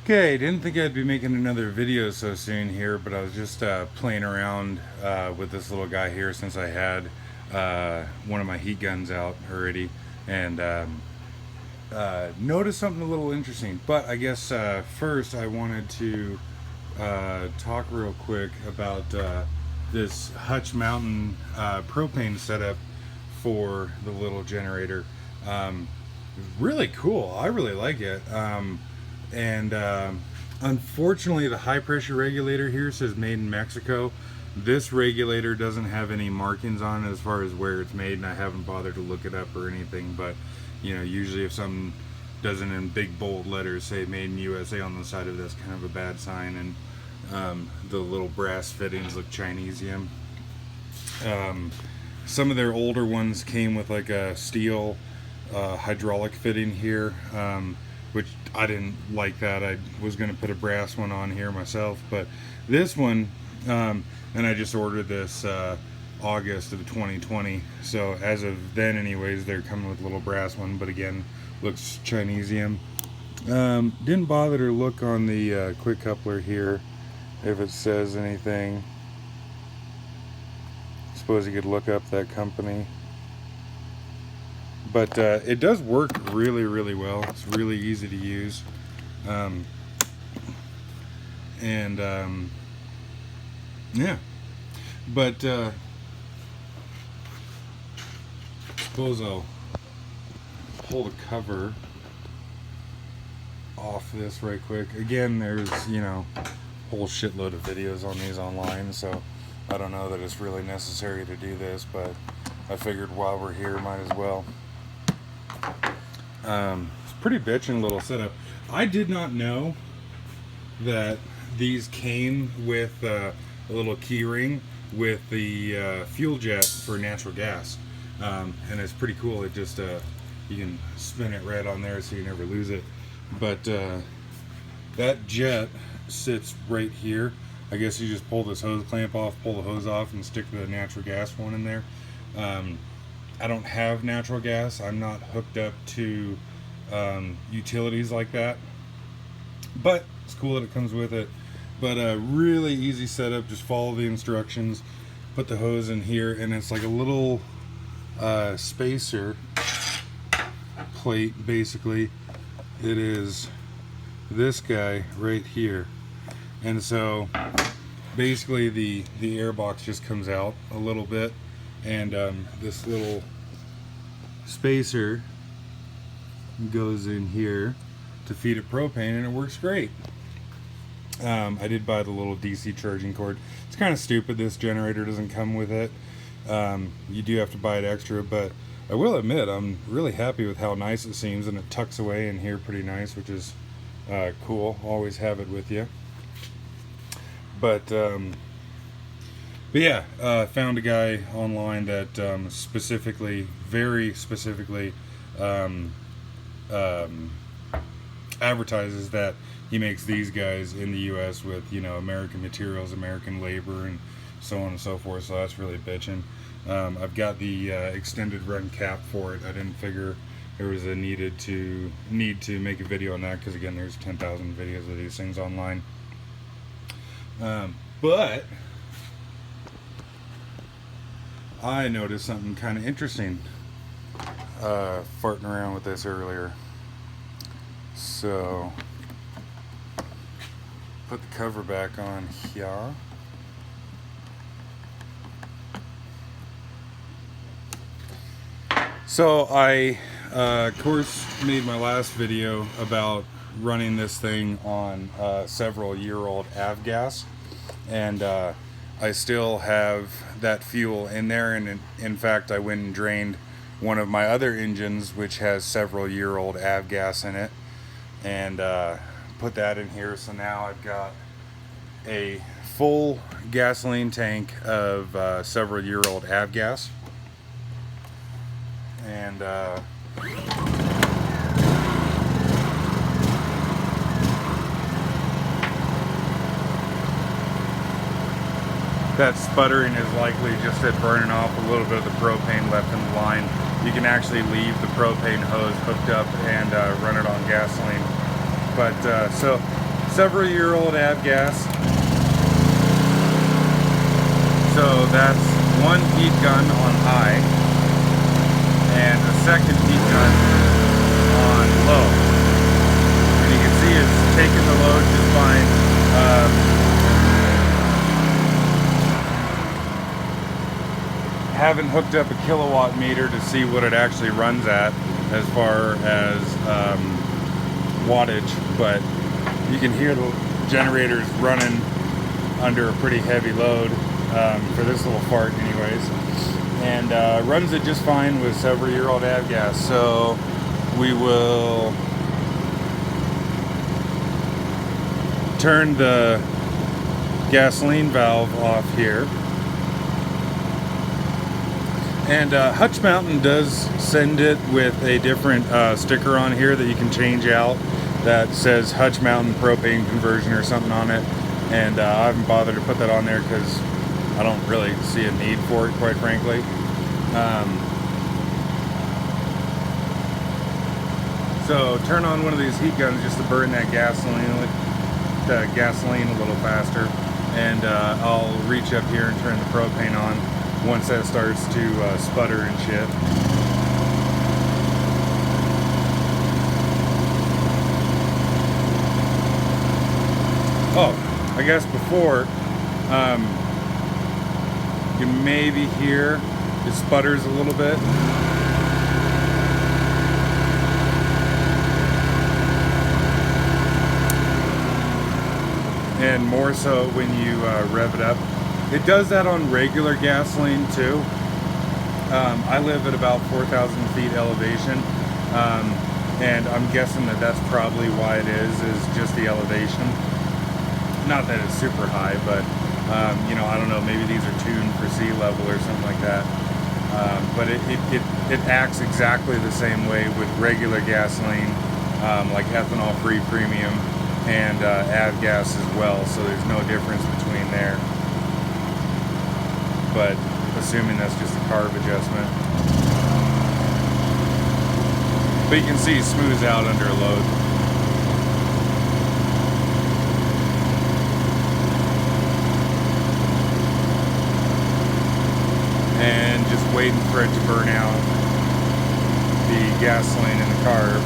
Okay, didn't think I'd be making another video so soon here, but I was just playing around with this little guy here since I had one of my heat guns out already, and noticed something a little interesting. But I guess first I wanted to talk real quick about this Hutch Mountain propane setup for the little generator. Really cool. I really like it. And unfortunately, the high pressure regulator here says made in Mexico. This regulator doesn't have any markings on it as far as where it's made, and I haven't bothered to look it up or anything. But you know, usually if something doesn't in big bold letters say made in USA on the side of this, kind of a bad sign. And the little brass fittings look Chinesium. Some of their older ones came with like a steel hydraulic fitting here, which I didn't like that. I was going to put a brass one on here myself, but this one, and I just ordered this August of 2020, so as of then anyways, they're coming with a little brass one, but again, looks Chinesium. Didn't bother to look on the quick coupler here if it says anything. Suppose you could look up that company. But it does work really, really well. It's really easy to use. Yeah. But suppose I'll pull the cover off this right quick. Again, there's, you know, a whole shitload of videos on these online, so I don't know that it's really necessary to do this, but I figured while we're here, might as well. It's pretty bitchin' little setup. I did not know that these came with a little key ring with the fuel jet for natural gas, and it's pretty cool. It just you can spin it right on there so you never lose it. But that jet sits right here. I guess you just pull this hose clamp off, pull the hose off, and stick the natural gas one in there. I don't have natural gas. I'm not hooked up to utilities like that, but it's cool that it comes with it. But a really easy setup. Just follow the instructions, put the hose in here, and it's like a little spacer plate. Basically, it is this guy right here, and so basically the air box just comes out a little bit, and this little spacer goes in here to feed it propane, and it works great. I did buy the little DC charging cord. It's kind of stupid this generator doesn't come with it. You do have to buy it extra, but I will admit I'm really happy with how nice it seems, and it tucks away in here pretty nice, which is cool. Always have it with you. But yeah, found a guy online that very specifically advertises that he makes these guys in the U.S. with, you know, American materials, American labor, and so on and so forth. So that's really bitching. I've got the extended run cap for it. I didn't figure there was a need to make a video on that, because again, there's 10,000 videos of these things online. But I noticed something kind of interesting farting around with this earlier. So put the cover back on here. So I of course made my last video about running this thing on several year-old Avgas, and I still have that fuel in there, and in fact I went and drained one of my other engines which has several year-old Avgas in it, and put that in here. So now I've got a full gasoline tank of several year-old Avgas, and that sputtering is likely just it burning off a little bit of the propane left in the line. You can actually leave the propane hose hooked up and run it on gasoline. But so several-year-old Avgas. So that's one heat gun on high and a second heat gun on low. And you can see it's taking the load just fine. Haven't hooked up a kilowatt meter to see what it actually runs at as far as wattage, but you can hear the generators running under a pretty heavy load for this little fart anyways, and runs it just fine with several-year-old Avgas. So we will turn the gasoline valve off here. And Hutch Mountain does send it with a different sticker on here that you can change out that says Hutch Mountain propane conversion or something on it. And I haven't bothered to put that on there because I don't really see a need for it, quite frankly. So turn on one of these heat guns just to burn that gasoline a little faster. And I'll reach up here and turn the propane on once that starts to sputter and shit. Oh, I guess before, you can maybe hear it sputters a little bit. And more so when you rev it up. It does that on regular gasoline too. I live at about 4,000 feet elevation, and I'm guessing that that's probably why it is just the elevation. Not that it's super high, but you know, I don't know, maybe these are tuned for sea level or something like that. But it acts exactly the same way with regular gasoline, like ethanol-free premium and Avgas as well, so there's no difference between there. But assuming that's just a carb adjustment. But you can see it smooths out under a load. And just waiting for it to burn out the gasoline in the carb.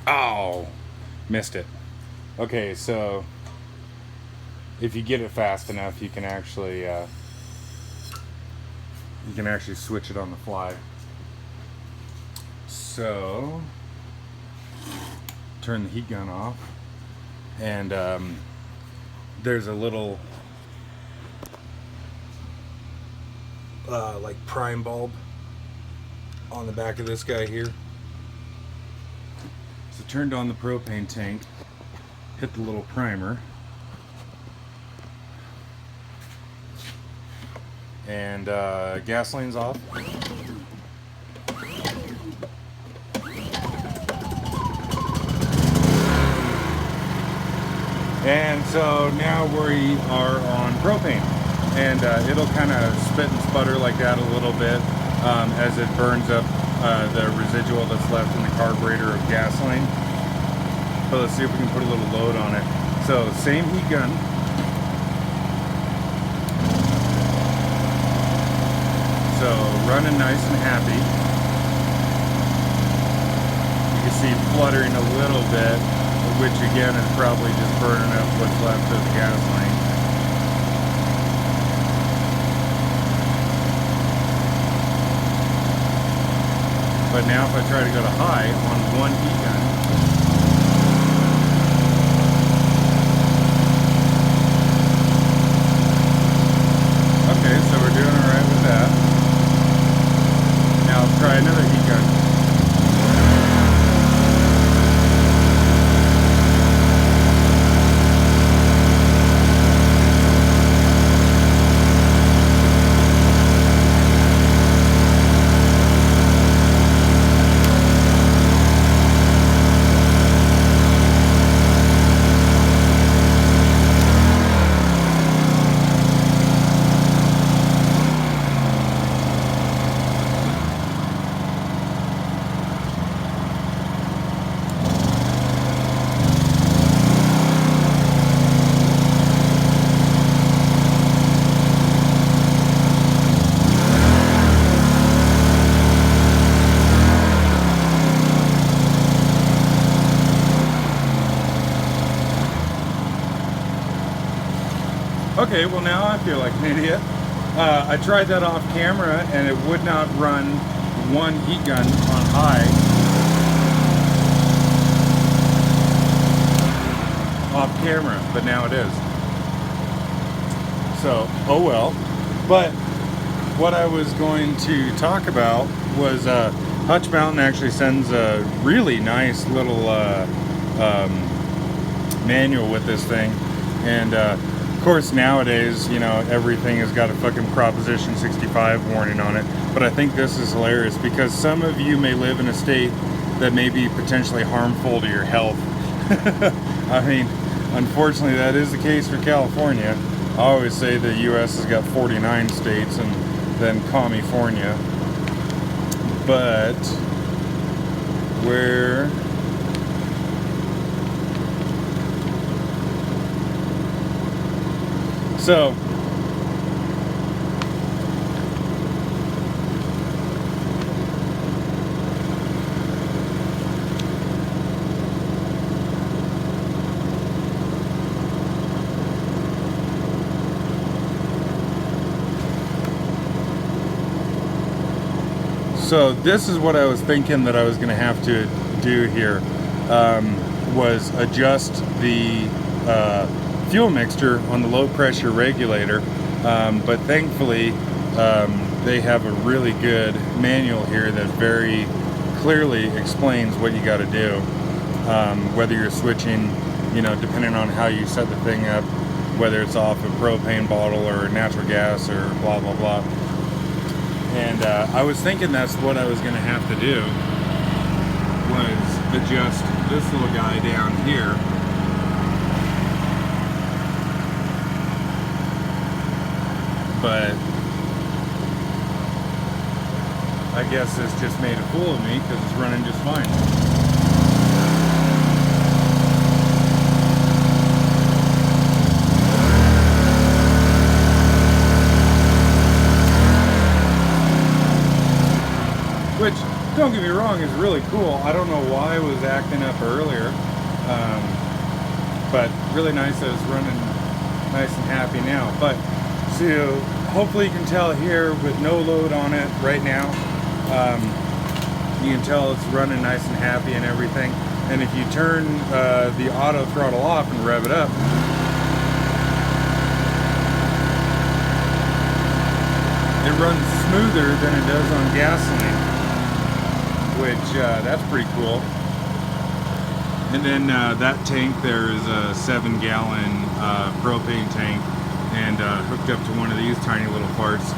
Oh, missed it. Okay, so if you get it fast enough, you can actually switch it on the fly. So turn the heat gun off, and there's a little like prime bulb on the back of this guy here. So turned on the propane tank, hit the little primer, and gasoline's off. And so now we are on propane, and it'll kind of spit and sputter like that a little bit as it burns up the residual that's left in the carburetor of gasoline. But let's see if we can put a little load on it. So same heat gun. So running nice and happy. You can see fluttering a little bit, which again is probably just burning up what's left of the gasoline. But now if I try to go to high on one heat gun, okay, so we're doing all right with that. Now let's try another heat gun. Okay, well now I feel like an idiot. I tried that off camera and it would not run one heat gun on high off camera, but now it is. So, oh well. But what I was going to talk about was Hutch Mountain actually sends a really nice little manual with this thing. And of course nowadays, you know, everything has got a fucking Proposition 65 warning on it. But I think this is hilarious because some of you may live in a state that may be potentially harmful to your health. I mean, unfortunately that is the case for California. I always say the US has got 49 states and then California. But where so this is what I was thinking that I was going to have to do here, was adjust the fuel mixture on the low pressure regulator, but thankfully they have a really good manual here that very clearly explains what you got to do, whether you're switching, you know, depending on how you set the thing up, whether it's off a propane bottle or natural gas or blah blah blah. And I was thinking that's what I was going to have to do, was adjust this little guy down here. But I guess this just made a fool of me because it's running just fine. Which, don't get me wrong, is really cool. I don't know why it was acting up earlier, but really nice that it's running nice and happy now. But so hopefully you can tell here with no load on it right now, you can tell it's running nice and happy and everything. And if you turn the auto throttle off and rev it up, it runs smoother than it does on gasoline, which that's pretty cool. And then that tank there is a 7-gallon propane tank, and hooked up to one of these tiny little parts.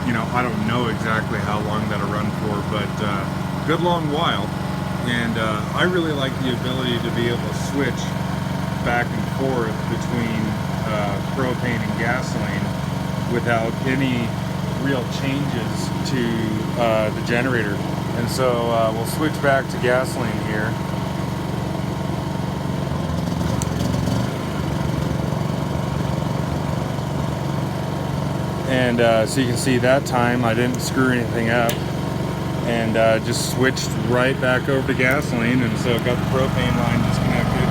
You know, I don't know exactly how long that'll run for, but good long while. And I really like the ability to be able to switch back and forth between propane and gasoline without any real changes to the generator. And so we'll switch back to gasoline here. And so you can see that time I didn't screw anything up, and just switched right back over to gasoline. And so got the propane line disconnected,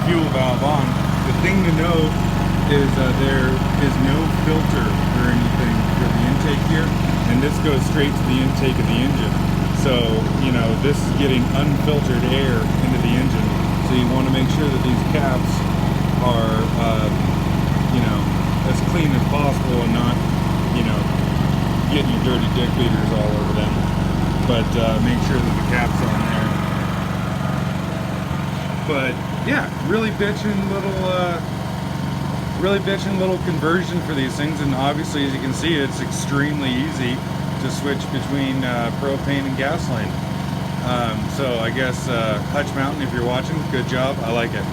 fuel valve on. The thing to note is there is no filter or anything for the intake here, and this goes straight to the intake of the engine. So, you know, this is getting unfiltered air into the engine. So you want to make sure that these caps are, you know, as clean as possible and not, you know, getting your dirty dick beaters all over them. But make sure that the cap's on there. But yeah, really bitchin' little conversion for these things. And obviously, as you can see, it's extremely easy to switch between propane and gasoline. So I guess Hutch Mountain, if you're watching, good job. I like it.